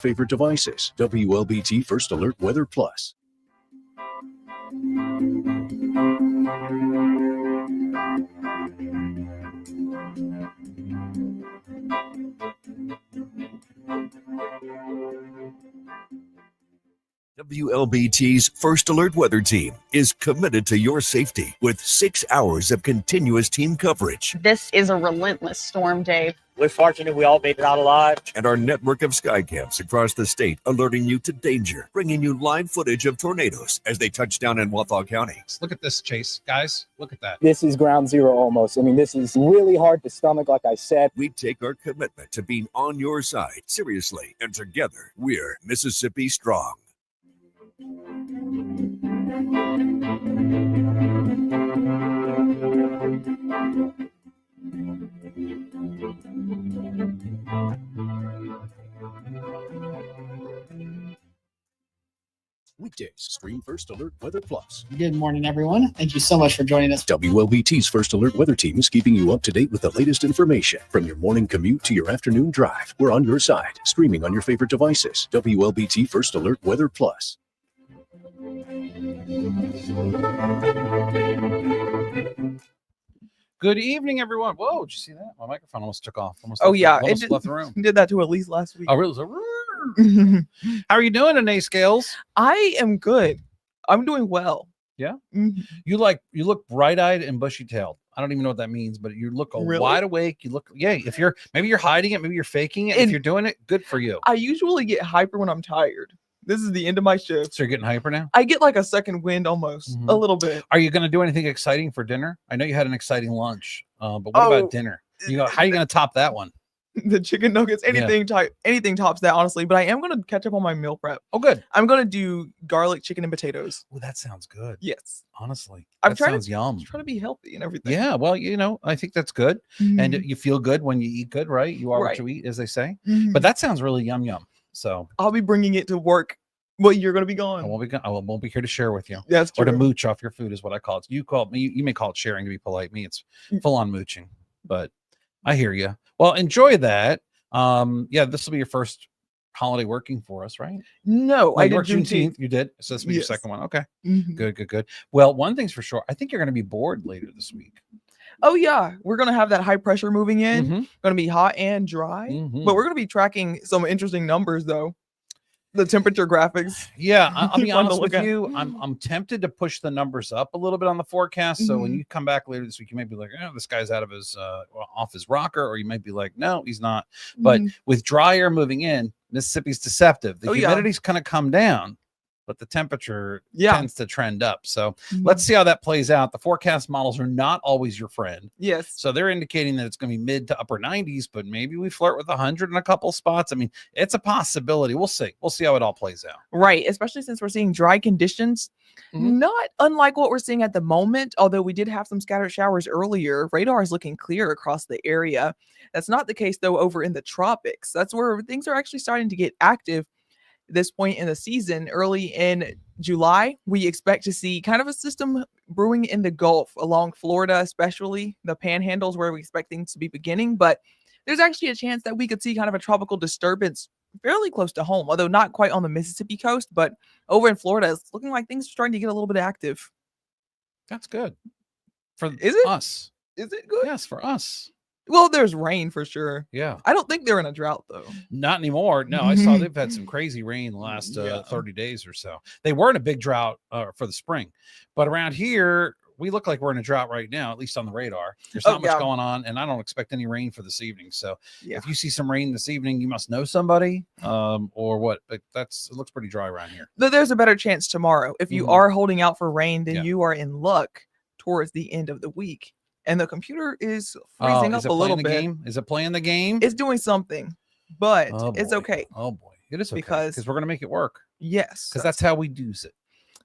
favorite devices. WLBT First Alert Weather Plus. WLBT's First Alert Weather Team is committed to your safety with 6 hours of continuous team coverage. This is a relentless storm, Dave. We're fortunate we all made it out alive. And our network of skycams across the state alerting you to danger, bringing you live footage of tornadoes as they touch down in Wathau County. Look at this, Chase. Guys, look at that. This is ground zero almost. I mean, this is really hard to stomach, like I said. We take our commitment to being on your side seriously, and together we're Mississippi Strong. Weekdays, stream First Alert Weather Plus. Good morning, everyone. Thank you so much for joining us. WLBT's First Alert Weather Team is keeping you up to date with the latest information. From your morning commute to your afternoon drive, we're on your side, streaming on your favorite devices. WLBT First Alert Weather Plus. Good evening, everyone. Whoa, did you see that? My microphone almost took off. Almost Oh, yeah. Almost left the room. Did that to at least last week. Oh, really? How are you doing today, Scales? I am good. I'm doing well. Yeah? Mhm. You look bright-eyed and bushy-tailed. I don't even know what that means, but you look Really? wide awake. You look, yeah, if you're hiding it, maybe you're faking it. If And- you're doing it, good for you. I usually get hyper when I'm tired. This is the end of my shift. So you're getting hyper now? I get like a second wind almost, a little bit. Are you going to do anything exciting for dinner? I know you had an exciting lunch, but what Oh, about dinner? How are you going to top that one? The chicken nuggets, anything tops that, honestly. But I am going to catch up on my meal prep. Oh, good. I'm going to do garlic chicken and potatoes. Oh, that sounds good. Yes. Honestly, I'm that trying sounds yum. to be healthy and everything. Yeah, well, I think that's good. And Mhm. you feel good when you eat good, right? You are Right. what you eat, as they say. Mhm. But that sounds really yum. So I'll be bringing it to work. Well, you're going to be I gone. won't be here to share with you. That's Or true. to mooch off your food is what I call it. You may call it sharing to be polite. Me, it's full on mooching. But I hear you. Well, enjoy that. This will be your first holiday working for us, right? No, Oh, I you did worked Juneteenth. You did. So this will be your Yes. second one. Okay. Mhm. Good. Well, one thing's for sure. I think you're going to be bored later this week. Oh yeah, we're gonna have that high pressure moving in. Mhm. Gonna be hot and dry, Mhm. but we're gonna be tracking some interesting numbers though. The temperature graphics. Yeah, I'll be Fun to honest look with at. you. I'm tempted to push the numbers up a little bit on the forecast. So when Mhm. you come back later this week, you might be like, "Oh, this guy's out of his off his rocker," or you might be like, "No, he's not." But Mhm. with dry air moving in, Mississippi's deceptive. The Oh, yeah. humidity's kind of come down, but the temperature Yeah. tends to trend up. So Mhm. let's see how that plays out. The forecast models are not always your friend. Yes. So they're indicating that it's going to be mid to upper 90s, but maybe we flirt with 100 in a couple spots. I mean, it's a possibility. We'll see. We'll see how it all plays out. Right, especially since we're seeing dry conditions, Mhm. not unlike what we're seeing at the moment. Although we did have some scattered showers earlier, radar is looking clear across the area. That's not the case though over in the tropics. That's where things are actually starting to get active. This point in the season, early in July, we expect to see kind of a system brewing in the Gulf along Florida, especially the panhandles where we expect things to be beginning. But there's actually a chance that we could see kind of a tropical disturbance fairly close to home, although not quite on the Mississippi coast, but over in Florida, it's looking like things are starting to get a little bit active. That's good. For Is it? us. Is it good? Yes, for us. Well, there's rain for sure. Yeah. I don't think they're in a drought though. Not anymore. No, I saw they've had some crazy rain the last Yeah. 30 days or so. They were in a big drought for the spring, but around here, we look like we're in a drought right now, at least on the radar. There's Oh, not much yeah. going on, and I don't expect any rain for this evening. So Yeah. if you see some rain this evening, you must know somebody or what. But it looks pretty dry around here. Though there's a better chance tomorrow. If you Mhm. are holding out for rain, then Yeah. you are in luck towards the end of the week. And the computer is freezing Is up it a little playing the bit. game? Is it playing the game? It's doing something, but Oh, it's boy. okay. Oh boy, it is okay Because- because we're gonna make it work. Yes. Because that's how we do it.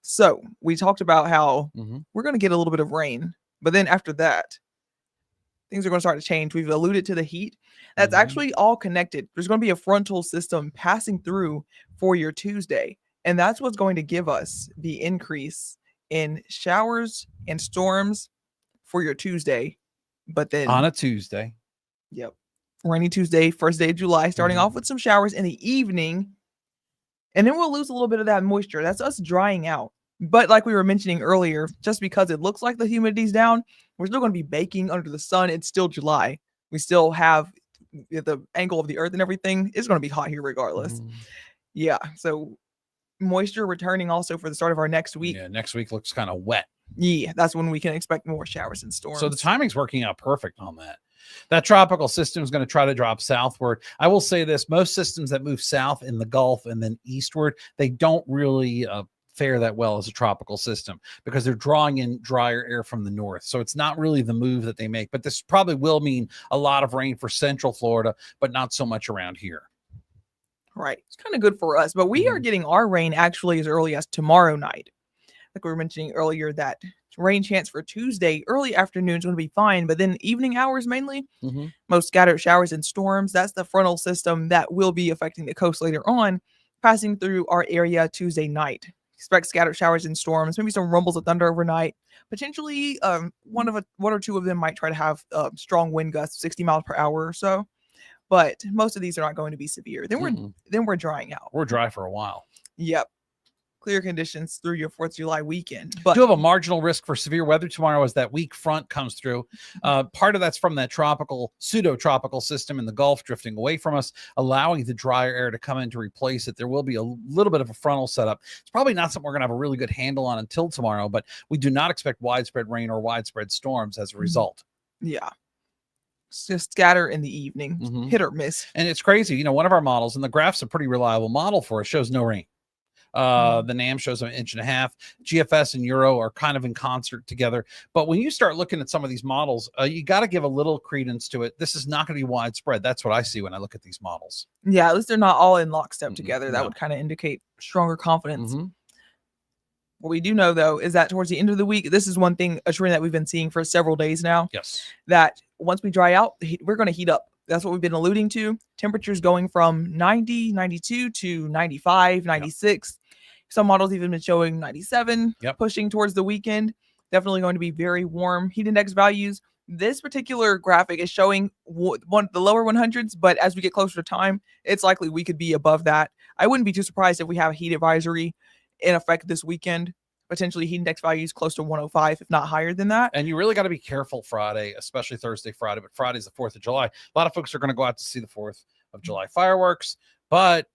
So we talked about how Mhm. we're going to get a little bit of rain, but then after that, things are going to start to change. We've alluded to the heat. That's Mhm. actually all connected. There's going to be a frontal system passing through for your Tuesday, and that's what's going to give us the increase in showers and storms for your Tuesday. But then On a Tuesday. Yep. Rainy Tuesday, first day of July, starting Mhm. off with some showers in the evening, And then we'll lose a little bit of that moisture. That's us drying out. But like we were mentioning earlier, just because it looks like the humidity's down, we're still going to be baking under the sun. It's still July. We still have the angle of the earth and everything. It's going to be hot here regardless. Yeah. So moisture returning also for the start of our next week. Yeah, next week looks kind of wet. Yeah, that's when we can expect more showers and storms. So the timing's working out perfect on that. That tropical system is going to try to drop southward. I will say this, most systems that move south in the Gulf and then eastward, they don't really fare that well as a tropical system because they're drawing in drier air from the north. So it's not really the move that they make, but this probably will mean a lot of rain for central Florida, but not so much around here. Right. It's kind of good for us, but we are getting our rain actually as early as tomorrow night. Like we were mentioning earlier, that rain chance for Tuesday, early afternoon is going to be fine, but then evening hours mainly, most scattered showers and storms. That's the frontal system that will be affecting the coast later on, passing through our area Tuesday night. Expect scattered showers and storms, maybe some rumbles of thunder overnight. Potentially, one or two of them might try to have strong wind gusts, 60 miles per hour or so. But most of these are not going to be severe. Then we're drying out. We're dry for a while. Yep. Clear conditions through your 4th of July weekend. But do have a marginal risk for severe weather tomorrow as that weak front comes through. Part of that's from that pseudo-tropical system in the Gulf drifting away from us, allowing the drier air to come in to replace it. There will be a little bit of a frontal setup. It's probably not something we're going to have a really good handle on until tomorrow, but we do not expect widespread rain or widespread storms as a result. Yeah. Just scatter in the evening, hit or miss. And it's crazy. One of our models, and the graph's a pretty reliable model for us, shows no rain. The NAM shows an 1.5 inches. GFS and Euro are kind of in concert together. But when you start looking at some of these models, you got to give a little credence to it. This is not going to be widespread. That's what I see when I look at these models. Yeah, at least they're not all in lockstep together. That would kind of indicate stronger confidence. What we do know, though, is that towards the end of the week, this is one thing, a trend that we've been seeing for several days now. Yes. That once we dry out, we're going to heat up. That's what we've been alluding to. Temperatures going from 90, 92 to 95, 96. Some models even been showing 97, pushing towards the weekend. Definitely going to be very warm. Heat index values. This particular graphic is showing the lower 100s, but as we get closer to time, it's likely we could be above that. I wouldn't be too surprised if we have a heat advisory in effect this weekend. Potentially heat index values close to 105, if not higher than that. And you really got to be careful Friday, especially Thursday, Friday. But Friday's the 4th of July. A lot of folks are going to go out to see the 4th of July fireworks, but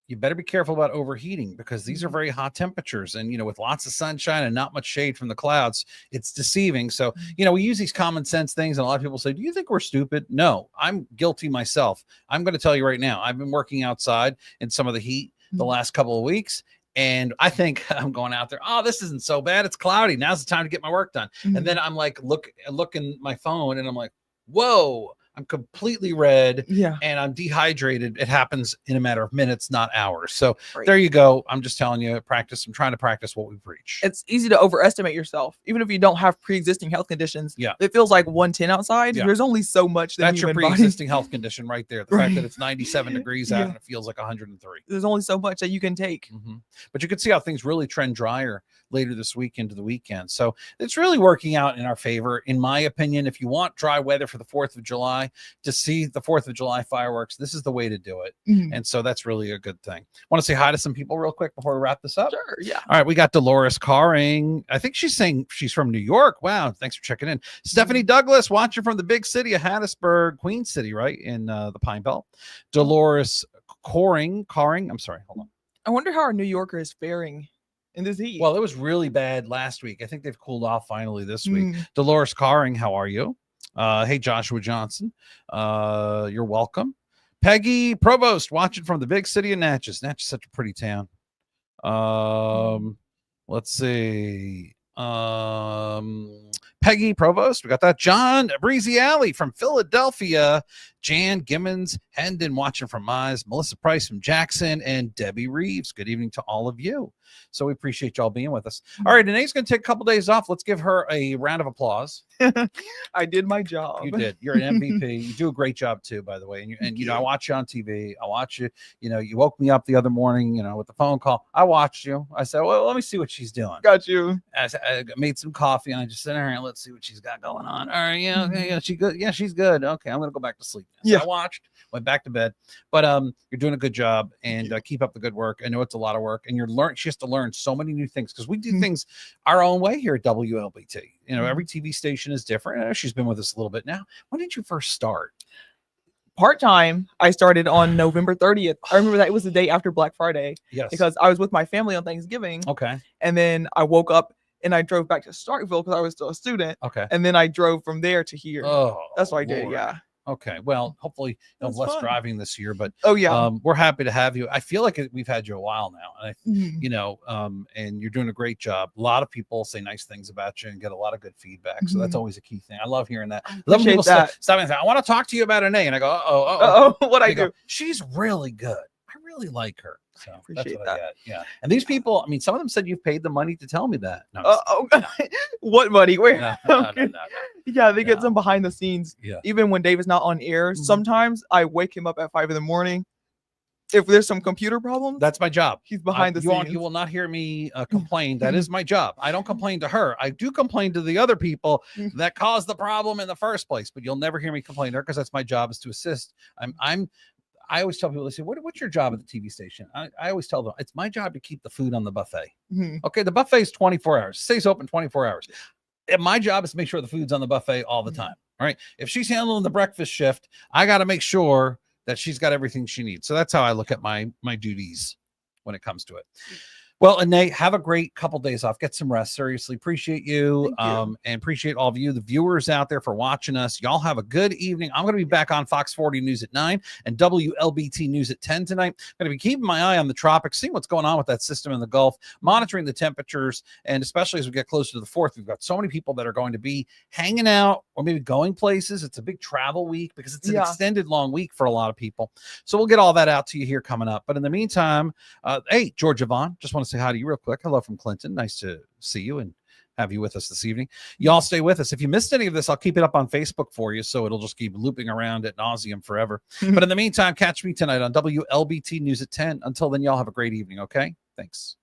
you better be careful about overheating because these are very hot temperatures. And, with lots of sunshine and not much shade from the clouds, it's deceiving. So, we use these common sense things. And a lot of people say, do you think we're stupid? No, I'm guilty myself. I'm going to tell you right now, I've been working outside in some of the heat the last couple of weeks. And I think I'm going out there. Oh, this isn't so bad. It's cloudy. Now's the time to get my work done. And then I'm like, looking my phone and I'm like, whoa, I'm completely red and I'm dehydrated. It happens in a matter of minutes, not hours. So there you go. I'm just telling you, practice. I'm trying to practice what we preach. It's easy to overestimate yourself. Even if you don't have pre-existing health conditions, it feels like 110 outside. There's only so much that that's your pre-existing health condition right there. The fact that it's 97 degrees out and it feels like 103. There's only so much that you can take. But you can see how things really trend drier later this week into the weekend. So it's really working out in our favor, in my opinion. If you want dry weather for the 4th of July, to see the 4th of July fireworks, this is the way to do it. And so that's really a good thing. Want to say hi to some people real quick before we wrap this up? Sure, yeah. All right, we got Dolores Carring. I think she's saying she's from New York. Wow, thanks for checking in. Stephanie Douglas, watching from the big city of Hattiesburg, Queen City, right, in the Pine Belt. Dolores Carring, I'm sorry, hold on. I wonder how our New Yorker is faring in this heat. Well, it was really bad last week. I think they've cooled off finally this week. Dolores Carring, how are you? Hey, Joshua Johnson. You're welcome. Peggy Provost, watching from the big city of Natchez. Natchez is such a pretty town. Let's see. Peggy Provost, we got that. John Breezy Alley from Philadelphia. Jan Gimmons Hendon watching from Mize. Melissa Price from Jackson, and Debbie Reeves. Good evening to all of you. So we appreciate y'all being with us. All right, Danae's going to take a couple days off. Let's give her a round of applause. I did my job. You did. You're an MVP. You do a great job too, by the way. And I watch you on TV. I watch you. You woke me up the other morning, with the phone call. I watched you. I said, well, let me see what she's doing. Got you. I made some coffee and I just said, all right, let's see what she's got going on. All right, yeah, she good. Yeah, she's good. Okay, I'm going to go back to sleep. So I watched, went back back to bed. But you're doing a good job, and keep up the good work. I know it's a lot of work, and she has to learn so many new things because we do things our own way here at WLBT. You know, every TV station is different. I know she's been with us a little bit now. When did you first start? Part-time, I started on November 30th. I remember that it was the day after Black Friday. Yes. Because I was with my family on Thanksgiving. Okay. And then I woke up and I drove back to Starkville because I was still a student. Okay. And then I drove from there to here. Oh, that's what I did. Lord. Yeah. Okay. Well, hopefully That's less fun. driving this year, but we're happy to have you. I feel like we've had you a while now, and Mhm. you know, and you're doing a great job. A lot of people say nice things about you and get a lot of good feedback. So that's always a key thing. I love hearing that. I love when people stop and say, I want to talk to you about Annea. And I go, what I do. She's really good. I really like her. So Appreciate that's what that. I get. Yeah. And these people, I mean, some of them said you've paid the money to tell me that. No, What money? Where? no. Yeah, they get some behind the scenes. Yeah. Even when Dave is not on air, sometimes I wake him up at 5 a.m. If there's some computer problems, that's my job. He's behind the scenes. You will not hear me complain. That is my job. I don't complain to her. I do complain to the other people that caused the problem in the first place, but you'll never hear me complain to her because that's my job, is to assist. I always tell people, they say, what's your job at the TV station? I always tell them, it's my job to keep the food on the buffet. Okay, the buffet is 24 hours. It stays open 24 hours. And my job is to make sure the food's on the buffet all the time. All right. If she's handling the breakfast shift, I got to make sure that she's got everything she needs. So that's how I look at my duties when it comes to it. Well, Annea, have a great couple days off. Get some rest. Seriously, appreciate you, and appreciate all of you, the viewers out there, for watching us. Y'all have a good evening. I'm going to be back on Fox 40 News at 9 and WLBT News at 10 tonight. I'm going to be keeping my eye on the tropics, seeing what's going on with that system in the Gulf, monitoring the temperatures, and especially as we get closer to the 4th, we've got so many people that are going to be hanging out or maybe going places. It's a big travel week because it's an extended long week for a lot of people. So we'll get all that out to you here coming up. But in the meantime, hey, Georgia Vaughn, just want to say hi to you real quick. Hello from Clinton. Nice to see you and have you with us this evening. Y'all stay with us. If you missed any of this, I'll keep it up on Facebook for you, so it'll just keep looping around ad nauseum forever. But in the meantime, catch me tonight on WLBT News at 10. Until then, y'all have a great evening, okay? Thanks.